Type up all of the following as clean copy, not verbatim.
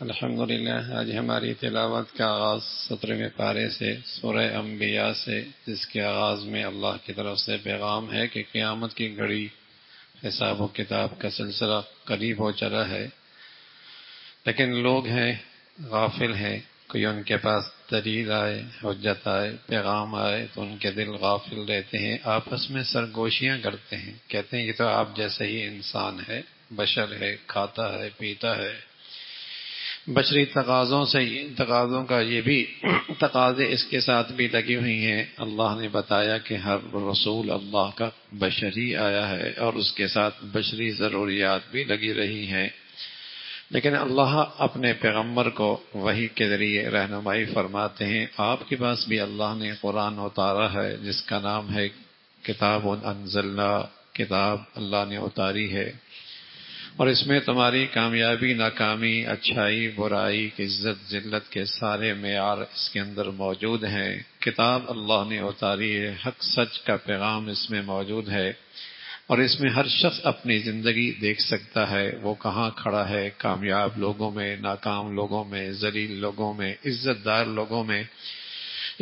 الحمدللہ، آج ہماری تلاوت کا آغاز 17ویں پارے سے سورہ انبیاء سے، جس کے آغاز میں اللہ کی طرف سے پیغام ہے کہ قیامت کی گھڑی، حساب و کتاب کا سلسلہ قریب ہو چلا ہے، لیکن لوگ ہیں غافل ہیں۔ کوئی ان کے پاس دلیل آئے، حجت آئے، پیغام آئے تو ان کے دل غافل رہتے ہیں، آپس میں سرگوشیاں کرتے ہیں، کہتے ہیں یہ تو آپ جیسے ہی انسان ہے، بشر ہے، کھاتا ہے، پیتا ہے۔ بشری تقاضوں کا یہ بھی تقاضے اس کے ساتھ بھی لگی ہوئی ہیں۔ اللہ نے بتایا کہ ہر رسول اللہ کا بشری آیا ہے اور اس کے ساتھ بشری ضروریات بھی لگی رہی ہیں، لیکن اللہ اپنے پیغمبر کو وحی کے ذریعے رہنمائی فرماتے ہیں۔ آپ کے پاس بھی اللہ نے قرآن اتارا ہے جس کا نام ہے کتاب انزلنا، کتاب اللہ نے اتاری ہے، اور اس میں تمہاری کامیابی، ناکامی، اچھائی، برائی، عزت، ذلت کے سارے معیار اس کے اندر موجود ہیں۔ کتاب اللہ نے اتاری ہے، حق سچ کا پیغام اس میں موجود ہے، اور اس میں ہر شخص اپنی زندگی دیکھ سکتا ہے، وہ کہاں کھڑا ہے، کامیاب لوگوں میں، ناکام لوگوں میں، ذلیل لوگوں میں، عزت دار لوگوں میں۔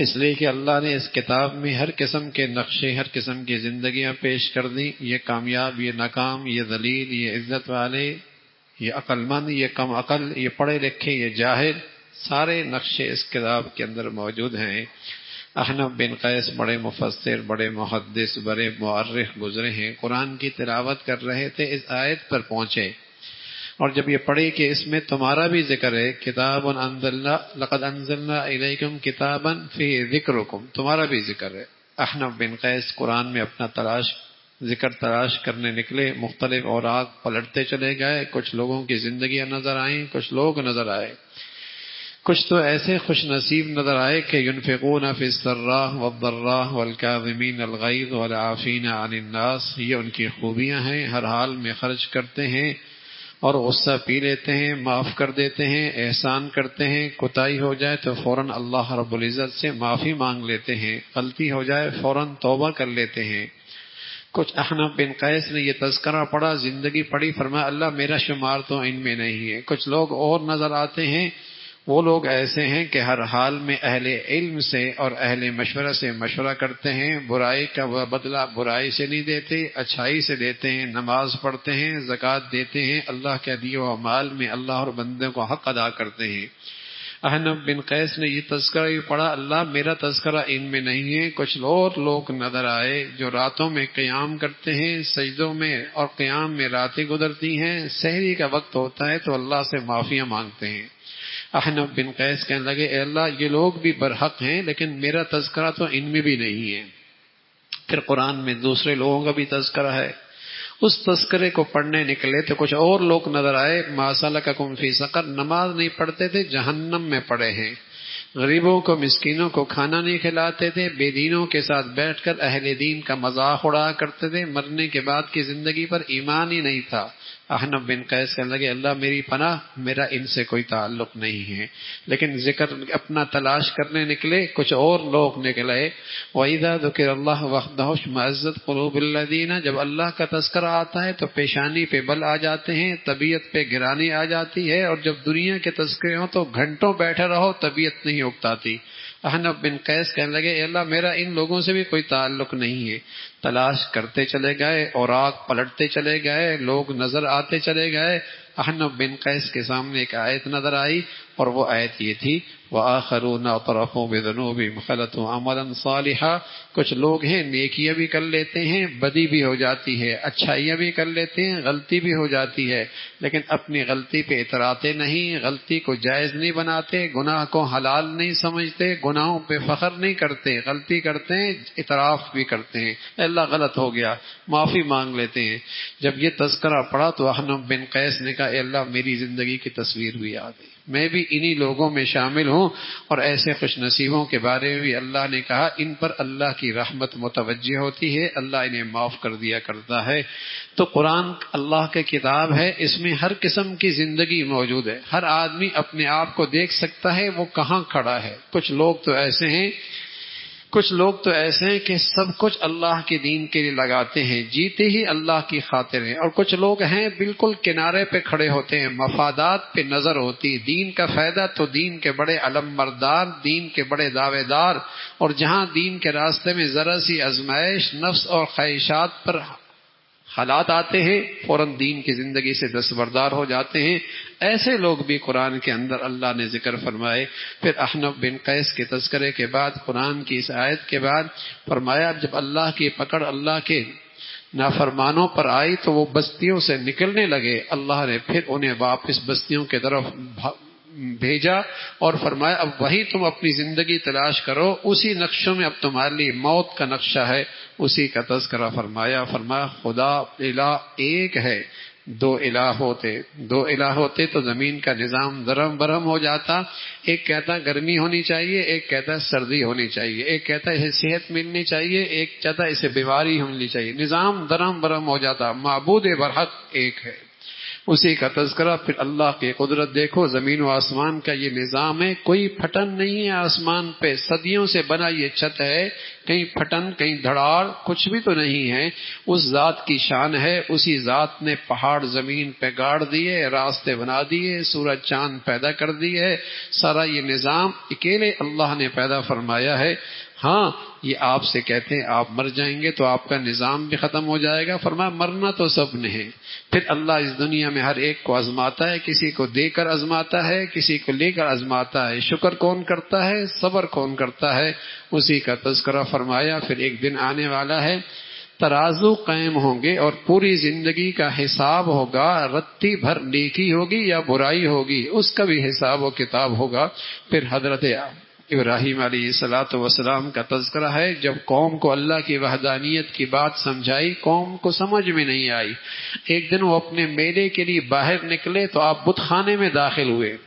اس لیے کہ اللہ نے اس کتاب میں ہر قسم کے نقشے، ہر قسم کی زندگیاں پیش کر دیں، یہ کامیاب، یہ ناکام، یہ ذلیل، یہ عزت والے، یہ عقل مند، یہ کم عقل، یہ پڑھے لکھے، یہ جاہل، سارے نقشے اس کتاب کے اندر موجود ہیں۔ احنف بن قیس بڑے مفسر، بڑے محدث، بڑے مؤرخ گزرے ہیں، قرآن کی تلاوت کر رہے تھے، اس آیت پر پہنچے اور جب یہ پڑھی کہ اس میں تمہارا بھی ذکر ہے، کتاب انزلنا لقد انزلنا الیکم کتابا فی ذکرکم، تمہارا بھی ذکر ہے۔ احنف بن قیس قرآن میں اپنا ذکر تلاش کرنے نکلے، مختلف اوراق پلٹتے چلے گئے، کچھ لوگوں کی زندگیاں نظر آئیں، کچھ لوگ نظر آئے، کچھ تو ایسے خوش نصیب نظر آئے کہ ينفقون فی السراء والضراء والکاظمین الغیظ والعافین عن الناس، یہ ان کی خوبیاں ہیں، ہر حال میں خرچ کرتے ہیں اور غصہ پی لیتے ہیں، معاف کر دیتے ہیں، احسان کرتے ہیں، کوتاہی ہو جائے تو فوراً اللہ رب العزت سے معافی مانگ لیتے ہیں، غلطی ہو جائے فوراً توبہ کر لیتے ہیں۔ کچھ احنف بن قیس نے یہ تذکرہ پڑھا، زندگی پڑھی، فرمایا اللہ میرا شمار تو ان میں نہیں ہے۔ کچھ لوگ اور نظر آتے ہیں، وہ لوگ ایسے ہیں کہ ہر حال میں اہل علم سے اور اہل مشورہ سے مشورہ کرتے ہیں، برائی کا بدلہ برائی سے نہیں دیتے، اچھائی سے دیتے ہیں، نماز پڑھتے ہیں، زکوٰۃ دیتے ہیں، اللہ کے دیے و مال میں اللہ اور بندے کو حق ادا کرتے ہیں۔ احنف بن قیس نے یہ تذکرہ بھی پڑھا، اللہ میرا تذکرہ ان میں نہیں ہے۔ کچھ اور لوگ نظر آئے جو راتوں میں قیام کرتے ہیں، سجدوں میں اور قیام میں راتیں گزرتی ہیں، سحری کا وقت ہوتا ہے تو اللہ سے معافیاں مانگتے ہیں۔ احنف بن قیس کہنے لگے اے اللہ یہ لوگ بھی برحق ہیں لیکن میرا تذکرہ تو ان میں بھی نہیں ہے۔ پھر قرآن میں دوسرے لوگوں کا بھی تذکرہ ہے، اس تذکرے کو پڑھنے نکلے تو کچھ اور لوگ نظر آئے، ما سلککم فی سقر، نماز نہیں پڑھتے تھے، جہنم میں پڑے ہیں، غریبوں کو مسکینوں کو کھانا نہیں کھلاتے تھے، بے دینوں کے ساتھ بیٹھ کر اہل دین کا مذاق اڑایا کرتے تھے، مرنے کے بعد کی زندگی پر ایمان ہی نہیں تھا۔ احنف بن قیس کہنے لگے اللہ میری پناہ، میرا ان سے کوئی تعلق نہیں ہے، لیکن ذکر اپنا تلاش کرنے نکلے، کچھ اور لوگ نکلے۔ وَإِذَا ذُكِرَ اللَّهُ وَحْدَهُ اشْمَأَزَّتْ قُلُوبُ الَّذِينَ، جب اللہ کا تذکرہ آتا ہے تو پیشانی پہ بل آ جاتے ہیں، طبیعت پہ گرانی آ جاتی ہے، اور جب دنیا کے تذکرے ہوں تو گھنٹوں بیٹھے رہو طبیعت نہیں اکتاتی۔ احنف بن قیس کہنے لگے اے اللہ میرا ان لوگوں سے بھی کوئی تعلق نہیں ہے۔ تلاش کرتے چلے گئے، اوراق پلٹتے چلے گئے، لوگ نظر آتے چلے گئے۔ احنف بن قیس کے سامنے ایک آیت نظر آئی اور وہ آیت یہ تھی وَآخَرُونَ اعْتَرَفُوا بِذُنُوبِهِمْ خَلَطُوا عَمَلًا صَالِحًا، کچھ لوگ ہیں نیکیاں بھی کر لیتے ہیں، بدی بھی ہو جاتی ہے، اچھائیاں بھی کر لیتے ہیں، غلطی بھی ہو جاتی ہے، لیکن اپنی غلطی پہ اتراتے نہیں، غلطی کو جائز نہیں بناتے، گناہ کو حلال نہیں سمجھتے، گناہوں پہ فخر نہیں کرتے، غلطی کرتے ہیں اعتراف بھی کرتے ہیں، اللہ غلط ہو گیا معافی مانگ لیتے ہیں۔ جب یہ تذکرہ پڑھا تو احنف بن قیس نے کہا اے اللہ میری زندگی کی تصویر بھی آ گئی، میں بھی انہی لوگوں میں شامل ہوں، اور ایسے خوش نصیبوں کے بارے میں بھی اللہ نے کہا ان پر اللہ کی رحمت متوجہ ہوتی ہے، اللہ انہیں معاف کر دیا کرتا ہے۔ تو قرآن اللہ کی کتاب ہے، اس میں ہر قسم کی زندگی موجود ہے، ہر آدمی اپنے آپ کو دیکھ سکتا ہے وہ کہاں کھڑا ہے۔ کچھ لوگ تو ایسے ہیں کچھ لوگ تو ایسے ہیں کہ سب کچھ اللہ کے دین کے لیے لگاتے ہیں، جیتے ہی اللہ کی خاطر ہیں، اور کچھ لوگ ہیں بالکل کنارے پہ کھڑے ہوتے ہیں، مفادات پہ نظر ہوتی، دین کا فائدہ تو دین کے بڑے علم بردار، دین کے بڑے دعوے دار، اور جہاں دین کے راستے میں ذرا سی آزمائش نفس اور خواہشات پر حالات آتے ہیں، فوراً دین کی زندگی سے دستبردار ہو جاتے ہیں۔ ایسے لوگ بھی قرآن کے اندر اللہ نے ذکر فرمائے۔ پھر احنف بن قیس کے تذکرے کے بعد قرآن کی اس آیت کے بعد فرمایا جب اللہ کی پکڑ اللہ کے نافرمانوں پر آئی تو وہ بستیوں سے نکلنے لگے، اللہ نے پھر انہیں واپس بستیوں کی طرف بھیجا اور فرمایا اب وہی تم اپنی زندگی تلاش کرو، اسی نقشوں میں اب تمہارے لیے موت کا نقشہ ہے، اسی کا تذکرہ فرمایا خدا الہ ایک ہے، دو الہ ہوتے تو زمین کا نظام درم برہم ہو جاتا۔ ایک کہتا گرمی ہونی چاہیے، ایک کہتا سردی ہونی چاہیے، ایک کہتا اسے صحت ملنی چاہیے، ایک کہتا اسے بیماری ہونی چاہیے، نظام درم برہم ہو جاتا۔ معبود برحق ایک ہے، اسی کا تذکرہ۔ پھر اللہ کی قدرت دیکھو، زمین و آسمان کا یہ نظام ہے، کوئی پھٹن نہیں ہے آسمان پہ، صدیوں سے بنا یہ چھت ہے، کہیں پھٹن کہیں دھڑاڑ کچھ بھی تو نہیں ہے، اس ذات کی شان ہے۔ اسی ذات نے پہاڑ زمین پہ گاڑ دیے، راستے بنا دیے، سورج چاند پیدا کر دیے، سارا یہ نظام اکیلے اللہ نے پیدا فرمایا ہے۔ ہاں یہ آپ سے کہتے ہیں آپ مر جائیں گے تو آپ کا نظام بھی ختم ہو جائے گا، فرمایا مرنا تو سب نے ہے۔ پھر اللہ اس دنیا میں ہر ایک کو آزماتا ہے، کسی کو دے کر آزماتا ہے، کسی کو لے کر آزماتا ہے، شکر کون کرتا ہے، صبر کون کرتا ہے، اسی کا تذکرہ فرمایا۔ پھر ایک دن آنے والا ہے ترازو قائم ہوں گے اور پوری زندگی کا حساب ہوگا، رتی بھر نیکی ہوگی یا برائی ہوگی اس کا بھی حساب و کتاب ہوگا۔ پھر حضرت ابراہیم علیہ الصلوۃ والسلام کا تذکرہ ہے، جب قوم کو اللہ کی وحدانیت کی بات سمجھائی قوم کو سمجھ میں نہیں آئی، ایک دن وہ اپنے میلے کے لیے باہر نکلے تو آپ بت خانے میں داخل ہوئے،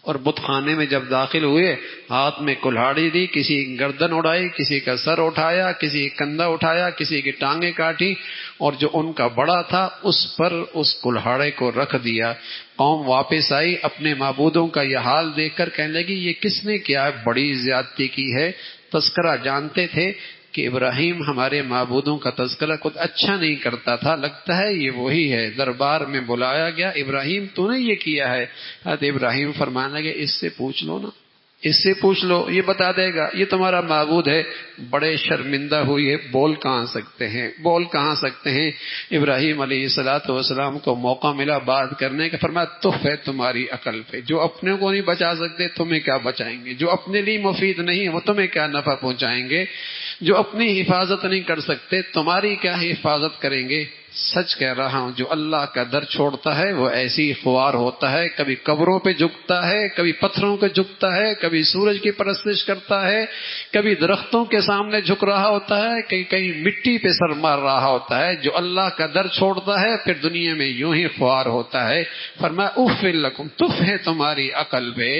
اور بت خانے میں جب داخل ہوئے ہاتھ میں کلہاڑی دی، کسی کی گردن اڑائی، کسی کا سر اٹھایا، کسی کی کندھا اٹھایا، کسی کی ٹانگیں کاٹی، اور جو ان کا بڑا تھا اس پر اس کلہاڑے کو رکھ دیا۔ قوم واپس آئی، اپنے معبودوں کا یہ حال دیکھ کر کہنے لگی یہ کس نے کیا ہے، بڑی زیادتی کی ہے۔ تذکرہ جانتے تھے کہ ابراہیم ہمارے معبودوں کا تذکرہ خود اچھا نہیں کرتا تھا، لگتا ہے یہ وہی ہے۔ دربار میں بلایا گیا، ابراہیم تو نے یہ کیا ہے؟ حضرت ابراہیم فرمانے لگے اس سے پوچھ لو نا، اس سے پوچھ لو، یہ بتا دے گا، یہ تمہارا معبود ہے۔ بڑے شرمندہ ہوئے، بول کہاں سکتے ہیں۔ ابراہیم علیہ الصلوۃ والسلام کو موقع ملا بات کرنے کا، فرمایا تف ہے تمہاری عقل پہ، جو اپنے کو نہیں بچا سکتے تمہیں کیا بچائیں گے، جو اپنے لیے مفید نہیں وہ تمہیں کیا نفع پہنچائیں گے، جو اپنی حفاظت نہیں کر سکتے تمہاری کیا حفاظت کریں گے۔ سچ کہہ رہا ہوں، جو اللہ کا در چھوڑتا ہے وہ ایسی خوار ہوتا ہے، کبھی قبروں پہ جھکتا ہے، کبھی پتھروں پہ جھکتا ہے، کبھی سورج کی پرستش کرتا ہے، کبھی درختوں کے سامنے جھک رہا ہوتا ہے، کہیں مٹی پہ سر مار رہا ہوتا ہے۔ جو اللہ کا در چھوڑتا ہے پھر دنیا میں یوں ہی خوار ہوتا ہے۔ فرمایا اف لکم، تف ہے تمہاری عقل پہ،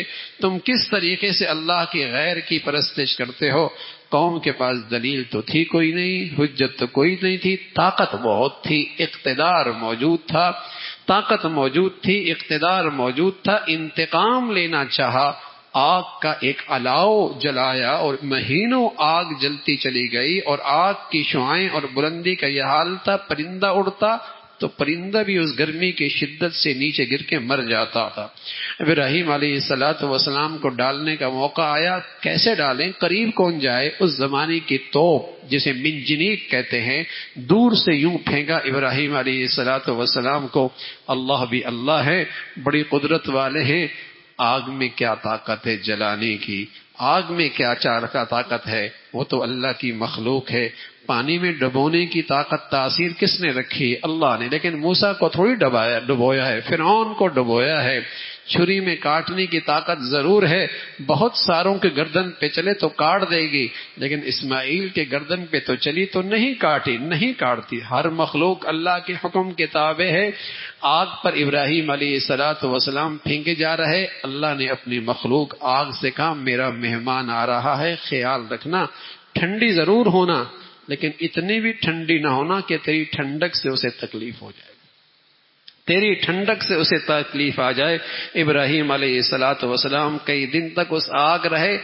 تم کس طریقے سے اللہ کی غیر کی پرستش کرتے ہو۔ قوم کے پاس دلیل تو تھی کوئی نہیں، حجت تو کوئی نہیں تھی، طاقت بہت تھی، اقتدار موجود تھا، طاقت موجود تھی، اقتدار موجود تھا، انتقام لینا چاہا، آگ کا ایک الاؤ جلایا اور مہینوں آگ جلتی چلی گئی، اور آگ کی شعاعیں اور بلندی کا یہ حال تھا، پرندہ اڑتا تو پرندہ بھی اس گرمی کی شدت سے نیچے گر کے مر جاتا تھا۔ ابراہیم علیہ الصلوۃ والسلام کو ڈالنے کا موقع آیا، کیسے ڈالیں، قریب کون جائے، اس زمانے کی توپ جسے منجنیق کہتے ہیں، دور سے یوں پھینکا ابراہیم علیہ الصلوۃ والسلام کو۔ اللہ بھی اللہ ہے، بڑی قدرت والے ہیں، آگ میں کیا طاقت ہے جلانے کی، آگ میں کیا طاقت ہے، وہ تو اللہ کی مخلوق ہے۔ پانی میں ڈبونے کی طاقت تاثیر کس نے رکھی؟ اللہ نے، لیکن موسیٰ کو تھوڑی ڈبویا ہے، فرعون کو ڈبویا ہے۔ چھری میں کاٹنے کی طاقت ضرور ہے، بہت ساروں کے گردن پہ چلے تو کاٹ دے گی، لیکن اسماعیل کے گردن پہ تو چلی تو نہیں کاٹی، نہیں کاٹتی۔ ہر مخلوق اللہ کے حکم کے تابع ہے۔ آگ پر ابراہیم علیہ الصلوۃ والسلام پھینکے جا رہے، اللہ نے اپنی مخلوق آگ سے کہا میرا مہمان آ رہا ہے، خیال رکھنا، ٹھنڈی ضرور ہونا لیکن اتنی بھی ٹھنڈی نہ ہونا کہ تیری ٹھنڈک سے اسے تکلیف ہو جائے، تیری ٹھنڈک سے اسے تکلیف آ جائے۔ ابراہیم علیہ الصلوۃ والسلام کئی دن تک اس آگ رہے،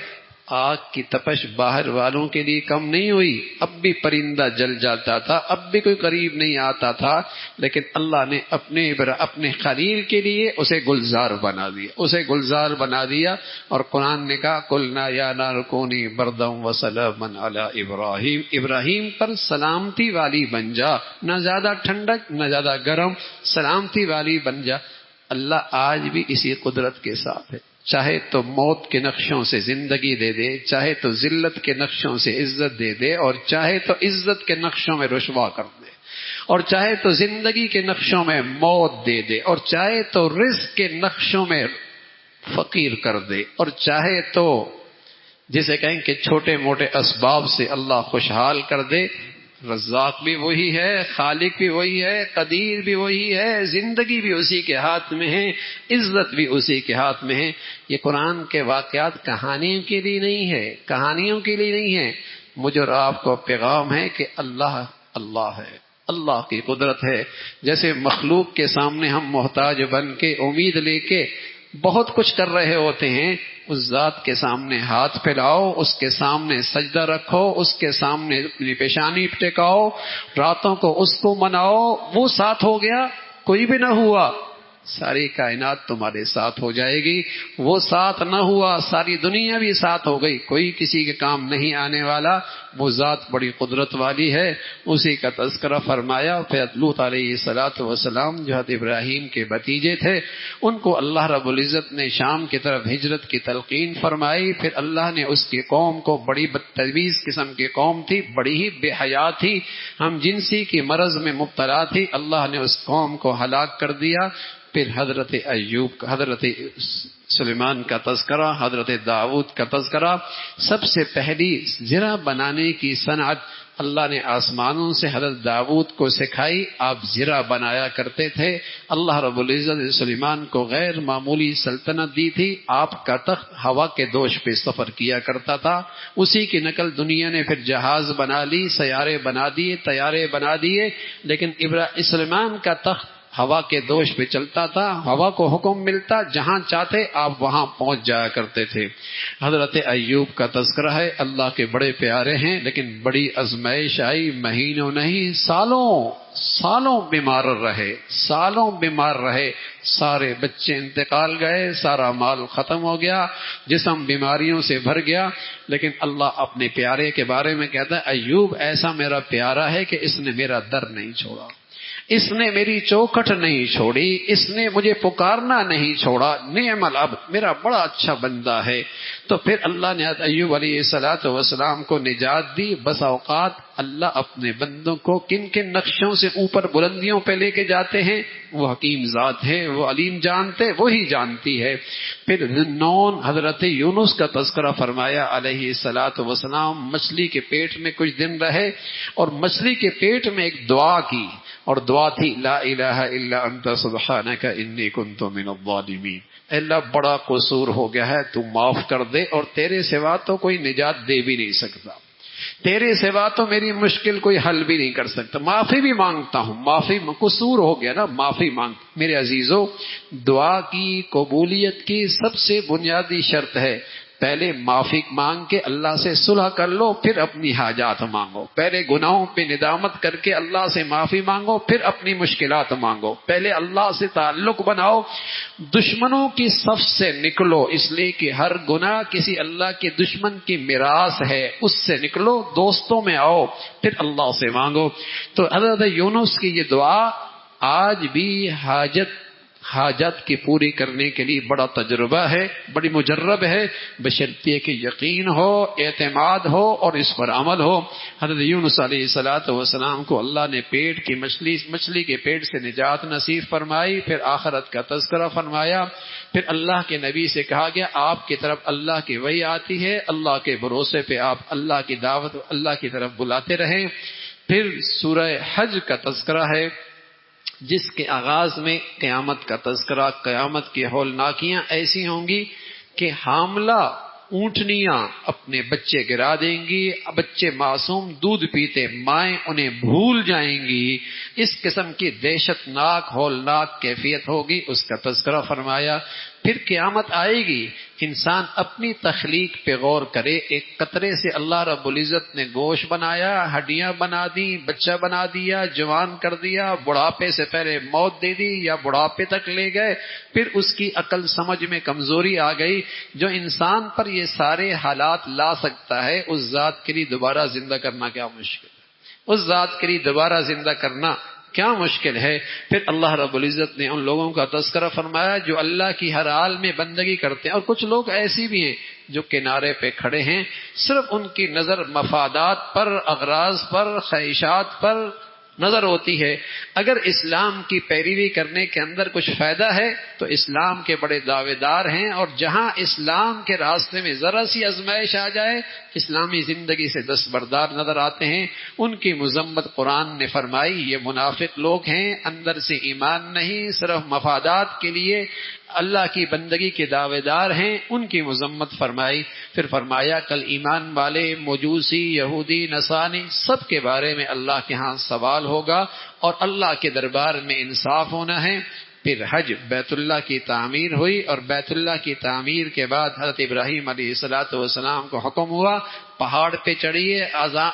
آگ کی تپش باہر والوں کے لیے کم نہیں ہوئی، اب بھی پرندہ جل جاتا تھا، اب بھی کوئی قریب نہیں آتا تھا، لیکن اللہ نے اپنے خلیل کے لیے اسے گلزار بنا دیا، اسے گلزار بنا دیا۔ اور قرآن نے کہا قلنا یا نار کونی بردا وسلاما علی ابراہیم، ابراہیم پر سلامتی والی بن جا، نہ زیادہ ٹھنڈک نہ زیادہ گرم، سلامتی والی بن جا۔ اللہ آج بھی اسی قدرت کے ساتھ ہے، چاہے تو موت کے نقشوں سے زندگی دے دے، چاہے تو ذلت کے نقشوں سے عزت دے دے، اور چاہے تو عزت کے نقشوں میں رسوا کر دے، اور چاہے تو زندگی کے نقشوں میں موت دے دے، اور چاہے تو رزق کے نقشوں میں فقیر کر دے، اور چاہے تو جسے کہیں کہ چھوٹے موٹے اسباب سے اللہ خوشحال کر دے۔ رزاق بھی وہی ہے، خالق بھی وہی ہے، قدیر بھی وہی ہے، زندگی بھی اسی کے ہاتھ میں ہے، عزت بھی اسی کے ہاتھ میں ہے۔ یہ قرآن کے واقعات کہانیوں کے لیے نہیں ہے، کہانیوں کے لیے نہیں ہے، مجھے اور آپ کو پیغام ہے کہ اللہ اللہ ہے، اللہ کی قدرت ہے۔ جیسے مخلوق کے سامنے ہم محتاج بن کے امید لے کے بہت کچھ کر رہے ہوتے ہیں، اس ذات کے سامنے ہاتھ پھیلاؤ، اس کے سامنے سجدہ رکھو، اس کے سامنے اپنی پیشانی ٹکاؤ، راتوں کو اس کو مناؤ، وہ ساتھ ہو گیا، کوئی بھی نہ ہوا، ساری کائنات تمہارے ساتھ ہو جائے گی۔ وہ ساتھ نہ ہوا، ساری دنیا بھی ساتھ ہو گئی، کوئی کسی کے کام نہیں آنے والا۔ وہ ذات بڑی قدرت والی ہے، اسی کا تذکرہ فرمایا۔ پھر لوط علیہ السلام جو حضرت ابراہیم کے بھتیجے تھے، ان کو اللہ رب العزت نے شام کی طرف ہجرت کی تلقین فرمائی۔ پھر اللہ نے اس کی قوم کو، بڑی بدتمیز قسم کی قوم تھی، بڑی ہی بے حیا تھی، ہم جنسی کی مرض میں مبتلا تھی، اللہ نے اس قوم کو ہلاک کر دیا۔ پھر حضرت ایوب، حضرت سلیمان کا تذکرہ، حضرت داؤد کا تذکرہ۔ سب سے پہلی زرہ بنانے کی صنعت اللہ نے آسمانوں سے حضرت داؤد کو سکھائی، آپ زرہ بنایا کرتے تھے۔ اللہ رب العزت سلیمان کو غیر معمولی سلطنت دی تھی، آپ کا تخت ہوا کے دوش پہ سفر کیا کرتا تھا، اسی کی نقل دنیا نے پھر جہاز بنا لی، سیارے بنا دیے، طیارے بنا دیے، لیکن سلیمان کا تخت ہوا کے دوش پہ چلتا تھا، ہوا کو حکم ملتا، جہاں چاہتے آپ وہاں پہنچ جایا کرتے تھے۔ حضرت ایوب کا تذکرہ ہے، اللہ کے بڑے پیارے ہیں، لیکن بڑی آزمائش آئی، مہینوں نہیں سالوں بیمار رہے، سالوں بیمار رہے، سارے بچے انتقال گئے، سارا مال ختم ہو گیا، جسم بیماریوں سے بھر گیا، لیکن اللہ اپنے پیارے کے بارے میں کہتا ہے ایوب ایسا میرا پیارا ہے کہ اس نے میرا در نہیں چھوڑا، اس نے میری چوکھٹ نہیں چھوڑی، اس نے مجھے پکارنا نہیں چھوڑا، نعم العبد، میرا بڑا اچھا بندہ ہے۔ تو پھر اللہ نے ایوب علیہ السلام کو نجات دی۔ بس اوقات اللہ اپنے بندوں کو کن کن نقشوں سے اوپر بلندیوں پہ لے کے جاتے ہیں، وہ حکیم ذات ہے، وہ علیم جانتے، وہی جانتی ہے۔ پھر نون حضرت یونس کا تذکرہ فرمایا علیہ السلام، مچھلی کے پیٹ میں کچھ دن رہے، اور مچھلی کے پیٹ میں ایک دعا کی، اور دعا تھی لا الہ الا انت سبحانک انی کنت من الظالمین، اے اللہ بڑا قصور ہو گیا ہے، تو معاف کر دے، اور تیرے سوا تو کوئی نجات دے بھی نہیں سکتا، تیرے سوا تو میری مشکل کوئی حل بھی نہیں کر سکتا، معافی بھی مانگتا ہوں، معافی قصور ہو گیا نا، معافی مانگ۔ میرے عزیزو، دعا کی قبولیت کی سب سے بنیادی شرط ہے پہلے معافی مانگ کے اللہ سے صلح کر لو، پھر اپنی حاجات مانگو، پہلے گناہوں پہ ندامت کر کے اللہ سے معافی مانگو، پھر اپنی مشکلات مانگو، پہلے اللہ سے تعلق بناؤ، دشمنوں کی صف سے نکلو، اس لیے کہ ہر گناہ کسی اللہ کے دشمن کی میراث ہے، اس سے نکلو، دوستوں میں آؤ، پھر اللہ سے مانگو۔ تو حضرت یونس کی یہ دعا آج بھی حاجت کی پوری کرنے کے لیے بڑا تجربہ ہے، بڑی مجرب ہے، بشرطیے کہ یقین ہو، اعتماد ہو اور اس پر عمل ہو۔ حضرت یونس علیہ السلام کو اللہ نے پیٹ کی مچھلی کے پیٹ سے نجات نصیب فرمائی، پھر آخرت کا تذکرہ فرمایا، پھر اللہ کے نبی سے کہا گیا آپ کی طرف اللہ کی وحی آتی ہے، اللہ کے بھروسے پہ آپ اللہ کی دعوت اللہ کی طرف بلاتے رہیں۔ پھر سورہ حج کا تذکرہ ہے، جس کے آغاز میں قیامت کا تذکرہ، قیامت کی ہولناکیاں ایسی ہوں گی کہ حاملہ اونٹنیاں اپنے بچے گرا دیں گی، بچے معصوم دودھ پیتے، مائیں انہیں بھول جائیں گی، اس قسم کی دہشت ناک ہولناک کیفیت ہوگی، اس کا تذکرہ فرمایا۔ پھر قیامت آئے گی، انسان اپنی تخلیق پہ غور کرے. ایک قطرے سے اللہ رب العزت نے گوشت بنایا، ہڈیاں بنا دی، بچہ بنا دیا، جوان کر دیا، بڑھاپے سے پہلے موت دے دی یا بڑھاپے تک لے گئے، پھر اس کی عقل سمجھ میں کمزوری آ گئی. جو انسان پر یہ سارے حالات لا سکتا ہے، اس ذات کے لیے دوبارہ زندہ کرنا کیا مشکل ہے، اس ذات کے لیے دوبارہ زندہ کرنا کیا مشکل ہے. پھر اللہ رب العزت نے ان لوگوں کا تذکرہ فرمایا جو اللہ کی ہر حال میں بندگی کرتے ہیں. اور کچھ لوگ ایسی بھی ہیں جو کنارے پہ کھڑے ہیں، صرف ان کی نظر مفادات پر، اغراض پر، خواہشات پر نظر ہوتی ہے. اگر اسلام کی پیروی کرنے کے اندر کچھ فائدہ ہے تو اسلام کے بڑے دعوے دار ہیں، اور جہاں اسلام کے راستے میں ذرا سی آزمائش آ جائے اسلامی زندگی سے دستبردار نظر آتے ہیں. ان کی مذمت قرآن نے فرمائی، یہ منافق لوگ ہیں، اندر سے ایمان نہیں، صرف مفادات کے لیے اللہ کی بندگی کے دعوے دار ہیں، ان کی مذمت فرمائی. پھر فرمایا کل ایمان والے مجوسی، یہودی، نصرانی سب کے بارے میں اللہ کے ہاں سوال ہوگا، اور اللہ کے دربار میں انصاف ہونا ہے. پھر حج بیت اللہ کی تعمیر ہوئی، اور بیت اللہ کی تعمیر کے بعد حضرت ابراہیم علیہ السلام کو حکم ہوا پہاڑ پہ چڑھیے،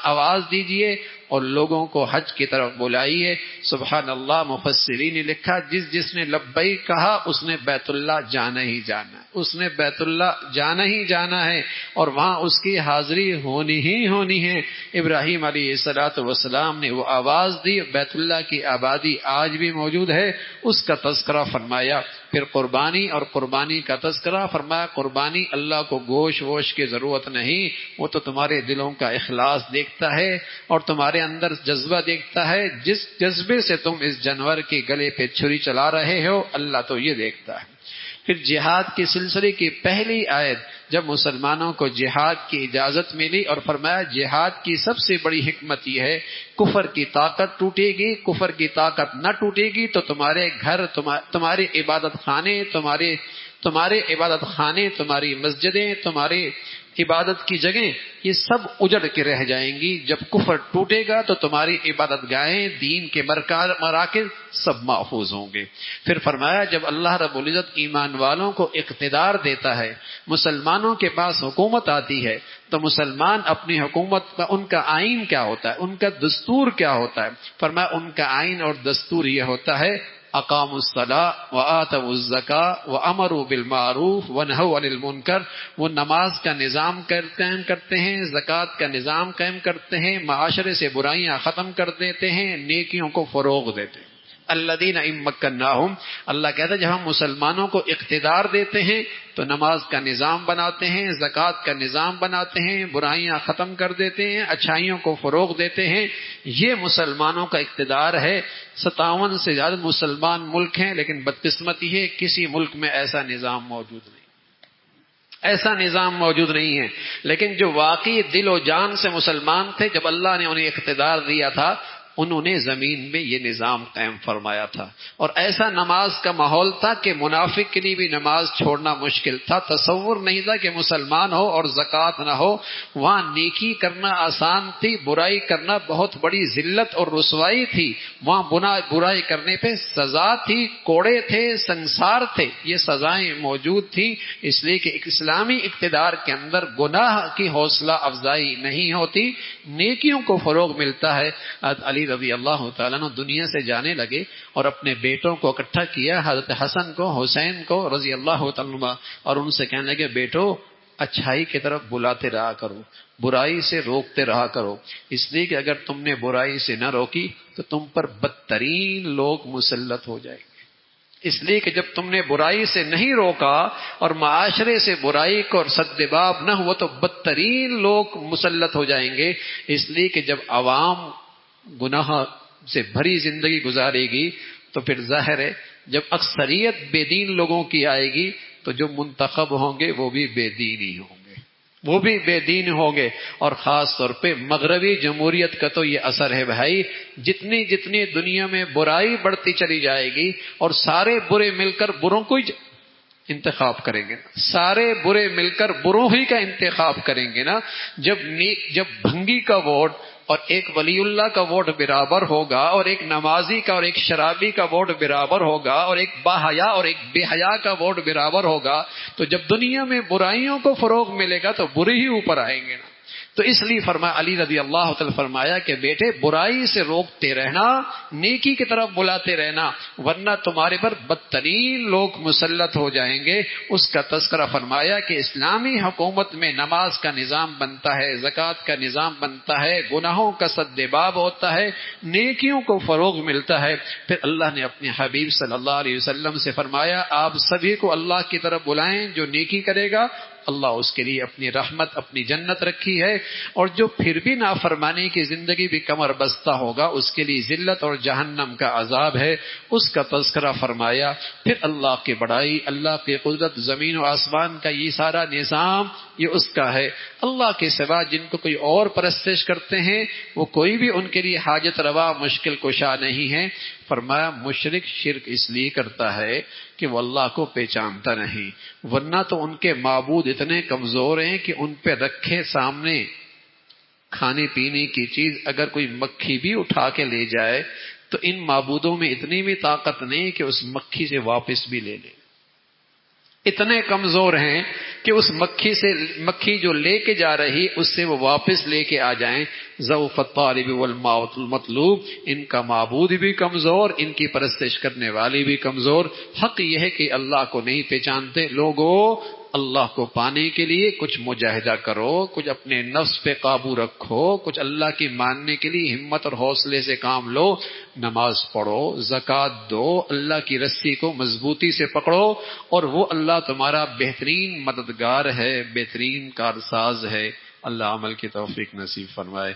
آواز دیجئے اور لوگوں کو حج کی طرف بلائیے. سبحان اللہ، مفسرین نے لکھا جس نے لبیک کہا اس نے بیت اللہ جانا ہی جانا ہے، اس نے بیت اللہ جانا ہی جانا ہے، اور وہاں اس کی حاضری ہونی ہی ہونی ہے. ابراہیم علیہ السلام نے وہ آواز دی، بیت اللہ کی آبادی آج بھی موجود ہے، اس کا تذکرہ فرمایا. پھر قربانی اور قربانی کا تذکرہ فرمایا. قربانی اللہ کو گوشت ووش کی ضرورت نہیں، وہ تو تمہارے دلوں کا اخلاص دیکھتا ہے اور تمہارے اندر جذبہ دیکھتا ہے. جس جذبے سے تم اس جانور کے گلے پہ چھری چلا رہے ہو اللہ تو یہ دیکھتا ہے. پھر جہاد کے سلسلے کی پہلی آیت جب مسلمانوں کو جہاد کی اجازت ملی اور فرمایا جہاد کی سب سے بڑی حکمت یہ ہے کفر کی طاقت ٹوٹے گی، کفر کی طاقت نہ ٹوٹے گی تو تمہارے گھر، تمہارے عبادت خانے، تمہاری مسجدیں، تمہاری عبادت کی جگہیں یہ سب اجڑ کے رہ جائیں گی. جب کفر ٹوٹے گا تو تمہاری عبادت گاہیں، دین کے مراکز سب محفوظ ہوں گے. پھر فرمایا جب اللہ رب العزت ایمان والوں کو اقتدار دیتا ہے، مسلمانوں کے پاس حکومت آتی ہے تو مسلمان اپنی حکومت کا ان کا آئین کیا ہوتا ہے، ان کا دستور کیا ہوتا ہے. فرمایا ان کا آئین اور دستور یہ ہوتا ہے اقاموا الصلاۃ وآتوا الزکاۃ وامروا بالمعروف ونہوا عن المنکر. وہ نماز کا نظام قائم کرتے ہیں، زکوٰۃ کا نظام قائم کرتے ہیں، معاشرے سے برائیاں ختم کر دیتے ہیں، نیکیوں کو فروغ دیتے ہیں. الذین ان مکناہم، اللہ کہتا ہے جب ہم مسلمانوں کو اقتدار دیتے ہیں تو نماز کا نظام بناتے ہیں، زکوٰۃ کا نظام بناتے ہیں، برائیاں ختم کر دیتے ہیں، اچھائیوں کو فروغ دیتے ہیں. یہ مسلمانوں کا اقتدار ہے. 57 سے زیادہ مسلمان ملک ہیں، لیکن بدقسمتی ہے کسی ملک میں ایسا نظام موجود نہیں ہے. لیکن جو واقعی دل و جان سے مسلمان تھے، جب اللہ نے انہیں اقتدار دیا تھا انہوں نے زمین میں یہ نظام قائم فرمایا تھا. اور ایسا نماز کا ماحول تھا کہ منافق کے لیے بھی نماز چھوڑنا مشکل تھا. تصور نہیں تھا کہ مسلمان ہو اور زکوٰۃ نہ ہو. وہاں نیکی کرنا آسان تھی، برائی کرنا بہت بڑی ذلت اور رسوائی تھی. وہاں برائی کرنے پہ سزا تھی، کوڑے تھے، سنسار تھے، یہ سزائیں موجود تھیں. اس لیے کہ ایک اسلامی اقتدار کے اندر گناہ کی حوصلہ افزائی نہیں ہوتی، نیکیوں کو فروغ ملتا ہے. علی رضی اللہ تعالیٰ عنہ دنیا سے جانے لگے اور اپنے بیٹوں کو اکٹھا کیا، حضرت حسن کو، حسین کو رضی اللہ تعالیٰ عنہ، اور ان سے کہنے لگے بیٹو اچھائی کی طرف بلاتے رہا کرو، برائی سے روکتے رہا کرو. اس لیے کہ اگر تم نے برائی سے نہ روکی تو تم پر بدترین لوگ مسلط ہو جائیں گے. اس لیے کہ جب تم نے برائی سے نہیں روکا اور معاشرے سے برائی کو سدباب نہ ہوا تو بدترین لوگ مسلط ہو جائیں گے. اس لیے کہ جب عوام گناہ سے بھری زندگی گزارے گی تو پھر ظاہر ہے جب اکثریت بے دین لوگوں کی آئے گی تو جو منتخب ہوں گے وہ بھی بے دین ہی ہوں گے. اور خاص طور پہ مغربی جمہوریت کا تو یہ اثر ہے بھائی. جتنی دنیا میں برائی بڑھتی چلی جائے گی اور سارے برے مل کر بروں کو ہی انتخاب کریں گے، سارے برے مل کر بروں ہی کا انتخاب کریں گے نا. جب بھنگی کا ووٹ اور ایک ولی اللہ کا ووٹ برابر ہوگا اور ایک نمازی کا اور ایک شرابی کا ووٹ برابر ہوگا اور ایک باحیا اور ایک بے حیا کا ووٹ برابر ہوگا، تو جب دنیا میں برائیوں کو فروغ ملے گا تو برے ہی اوپر آئیں گے نا۔ تو اس لیے فرمایا علی رضی اللہ تعالی فرمایا کہ بیٹے برائی سے روکتے رہنا، نیکی کی طرف بلاتے رہنا، ورنہ تمہارے پر بدترین لوگ مسلط ہو جائیں گے۔ اس کا تذکرہ فرمایا کہ اسلامی حکومت میں نماز کا نظام بنتا ہے، زکوٰۃ کا نظام بنتا ہے، گناہوں کا سد باب ہوتا ہے، نیکیوں کو فروغ ملتا ہے۔ پھر اللہ نے اپنے حبیب صلی اللہ علیہ وسلم سے فرمایا آپ سبھی کو اللہ کی طرف بلائیں، جو نیکی کرے گا اللہ اس کے لیے اپنی رحمت، اپنی جنت رکھی ہے، اور جو پھر بھی نافرمانی کی زندگی بھی کمر بستہ ہوگا اس کے لیے ذلت اور جہنم کا عذاب ہے، اس کا تذکرہ فرمایا۔ پھر اللہ کی بڑائی، اللہ کی قدرت، زمین و آسمان کا یہ سارا نظام یہ اس کا ہے، اللہ کے سوا جن کو کوئی اور پرستش کرتے ہیں وہ کوئی بھی ان کے لیے حاجت روا مشکل کشا نہیں ہے۔ فرمایا مشرک شرک اس لیے کرتا ہے کہ وہ اللہ کو پہچانتا نہیں، ورنہ تو ان کے معبود اتنے کمزور ہیں کہ ان پہ رکھے سامنے کھانے پینے کی چیز اگر کوئی مکھی بھی اٹھا کے لے جائے تو ان معبودوں میں اتنی بھی طاقت نہیں کہ اس مکھی سے واپس بھی لے لے، اتنے کمزور ہیں کہ اس مکھی جو لے کے جا رہی اس سے وہ واپس لے کے آ جائیں۔ ضعف الطالب والمطلوب، ان کا معبود بھی کمزور، ان کی پرستش کرنے والی بھی کمزور۔ حق یہ ہے کہ اللہ کو نہیں پہچانتے۔ لوگوں اللہ کو پانے کے لیے کچھ مجاہدہ کرو، کچھ اپنے نفس پہ قابو رکھو، کچھ اللہ کی ماننے کے لیے ہمت اور حوصلے سے کام لو، نماز پڑھو، زکوٰۃ دو، اللہ کی رسی کو مضبوطی سے پکڑو، اور وہ اللہ تمہارا بہترین مددگار ہے، بہترین کارساز ہے۔ اللہ عمل کی توفیق نصیب فرمائے۔